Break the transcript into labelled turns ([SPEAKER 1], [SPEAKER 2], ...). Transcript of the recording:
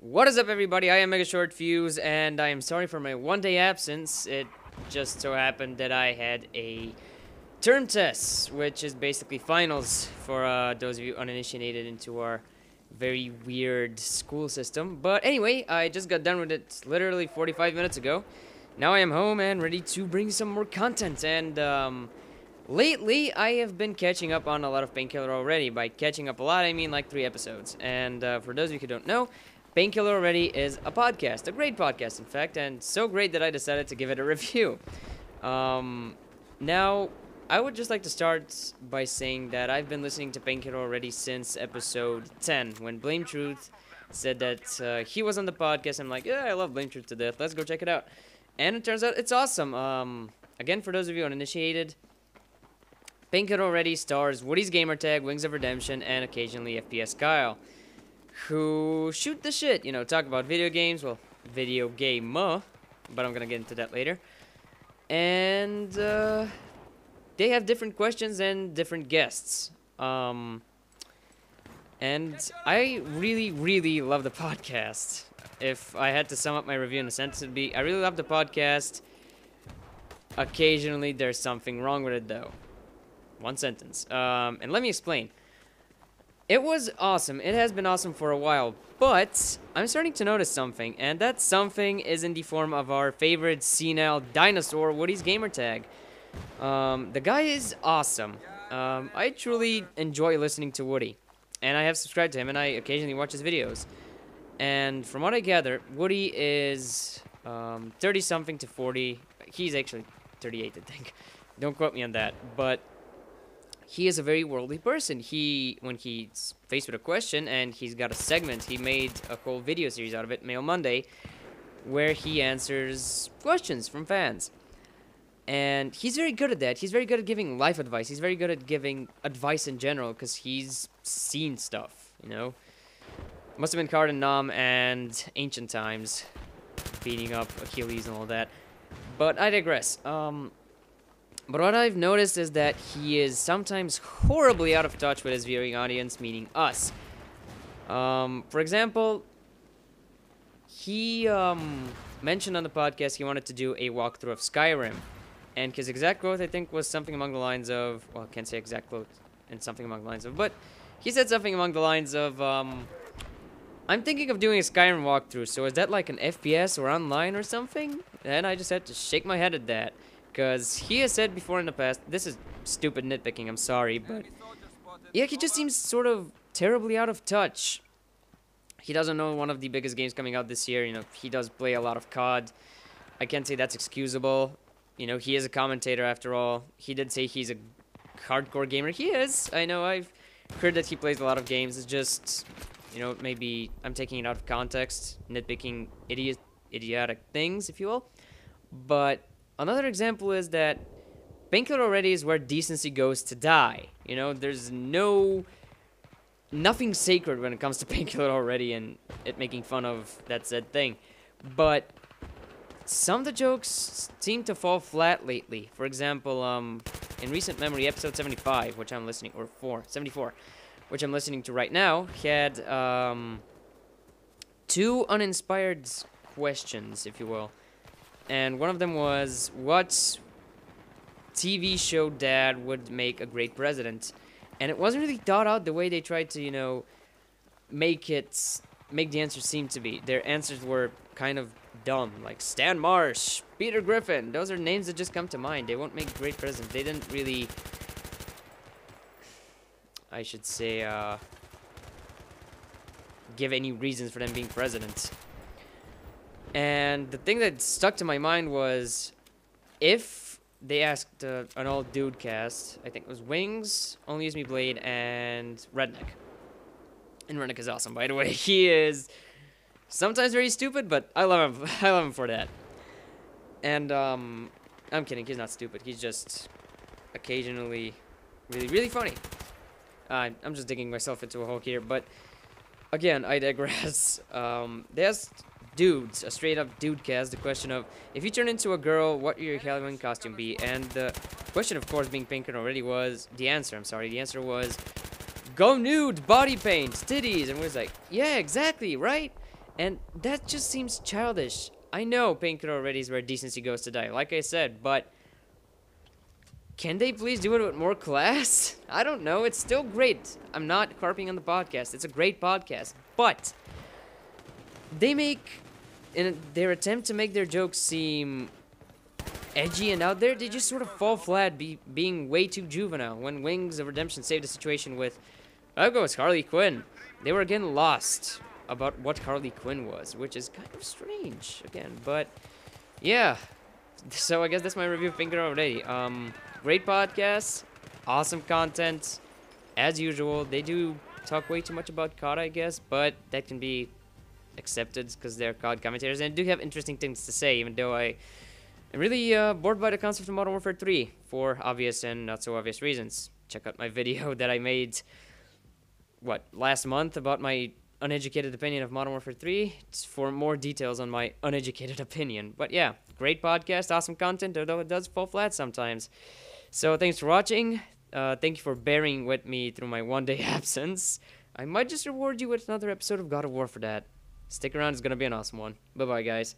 [SPEAKER 1] What is up, everybody? I am Mega Short Fuse, and I am sorry for my one-day absence. It just so happened that I had a term test, which is basically finals for those of you uninitiated into our very weird school system. But anyway, I just got done with it literally 45 minutes ago. Now I am home and ready to bring some more content, and lately, I have been catching up on a lot of Painkiller already. By catching up a lot, I mean like 3 episodes. And for those of you who don't know, Painkiller already is a podcast, a great podcast, in fact, and so great that I decided to give it a review. Now, I would just like to start by saying that I've been listening to Painkiller already since episode 10, when Blame Truth said that he was on the podcast. I'm like, yeah, I love Blame Truth to death. Let's go check it out. And it turns out it's awesome. Again, for those of you uninitiated, Painkiller already stars Woody's Gamertag, Wings of Redemption, and occasionally FPS Kyle, who shoot the shit, you know, talk about video games, well, video game, but I'm gonna get into that later. And they have different questions and different guests. And I really love the podcast. If I had to sum up my review in a sentence, it'd be, I really love the podcast. Occasionally there's something wrong with it, though. One sentence. And let me explain. It was awesome. It has been awesome for a while, but I'm starting to notice something, and that something is in the form of our favorite senile dinosaur, Woody's Gamertag. The guy is awesome. I truly enjoy listening to Woody, and I have subscribed to him, and I occasionally watch his videos. And from what I gather, Woody is 30-something to 40. He's actually 38, I think. Don't quote me on that, but he is a very worldly person. When he's faced with a question and he's got a segment, he made a whole video series out of it, Mail Monday, where he answers questions from fans. And he's very good at that. He's very good at giving life advice. He's very good at giving advice in general because he's seen stuff, you know? Must have been Card and Nom and Ancient Times, beating up Achilles and all that. But I digress. But what I've noticed is that he is sometimes horribly out of touch with his viewing audience, meaning us. For example, he mentioned on the podcast he wanted to do a walkthrough of Skyrim. And his exact quote, I think, was something along the lines of... Well, I can't say exact quote and something along the lines of... But he said something along the lines of... I'm thinking of doing a Skyrim walkthrough, so is that like an FPS or online or something? And I just had to shake my head at that. Because he has said before in the past, this is stupid nitpicking, I'm sorry, but yeah, he just seems sort of terribly out of touch. He doesn't know one of the biggest games coming out this year, you know, he does play a lot of COD. I can't say that's excusable. You know, he is a commentator after all. He did say he's a hardcore gamer. He is. I know, I've heard that he plays a lot of games. It's just, you know, maybe I'm taking it out of context, nitpicking idiotic things, if you will. But another example is that Painkiller already is where decency goes to die. You know, there's nothing sacred when it comes to Painkiller already and it making fun of that said thing. But some of the jokes seem to fall flat lately. For example, in recent memory, episode 75, which I'm listening, or 74, which I'm listening to right now, had 2 uninspired questions, if you will. And one of them was, what TV show dad would make a great president? And it wasn't really thought out the way they tried to, you know, make the answers seem to be. Their answers were kind of dumb, like Stan Marsh, Peter Griffin. Those are names that just come to mind. They won't make great presidents. They didn't really, I should say, give any reasons for them being president. And the thing that stuck to my mind was, if they asked an old dude cast, I think it was Wings, Only Use Me Blade, and Redneck. And Redneck is awesome, by the way. He is sometimes very stupid, but I love him. I love him for that. And I'm kidding. He's not stupid. He's just occasionally really funny. I'm just digging myself into a hole here, but again, I digress. They asked dudes, a straight up dude cast, the question of, if you turn into a girl, what would your Halloween costume be? And the question, of course, being Painkiller already was, the answer was, go nude, body paint, titties. And we're like, yeah, exactly, right? And that just seems childish. I know Painkiller already is where decency goes to die, like I said, but can they please do it with more class? I don't know. It's still great. I'm not carping on the podcast. It's a great podcast. But they make, in their attempt to make their jokes seem edgy and out there, they just sort of fall flat, being way too juvenile. When Wings of Redemption saved the situation with, I'll go with Harley Quinn, they were again lost about what Harley Quinn was, which is kind of strange again. But yeah, so I guess that's my review of Painkiller already. Great podcast, awesome content, as usual. They do talk way too much about COD, I guess, but that can be accepted because they're COD commentators and do have interesting things to say, even though I'm really bored by the concept of Modern Warfare 3 for obvious and not so obvious reasons. Check out my video that I made, last month about my uneducated opinion of Modern Warfare 3 for more details on my uneducated opinion. But yeah, great podcast, awesome content, although it does fall flat sometimes. So thanks for watching. Thank you for bearing with me through my one-day absence. I might just reward you with another episode of God of War for that. Stick around, it's going to be an awesome one. Bye-bye, guys.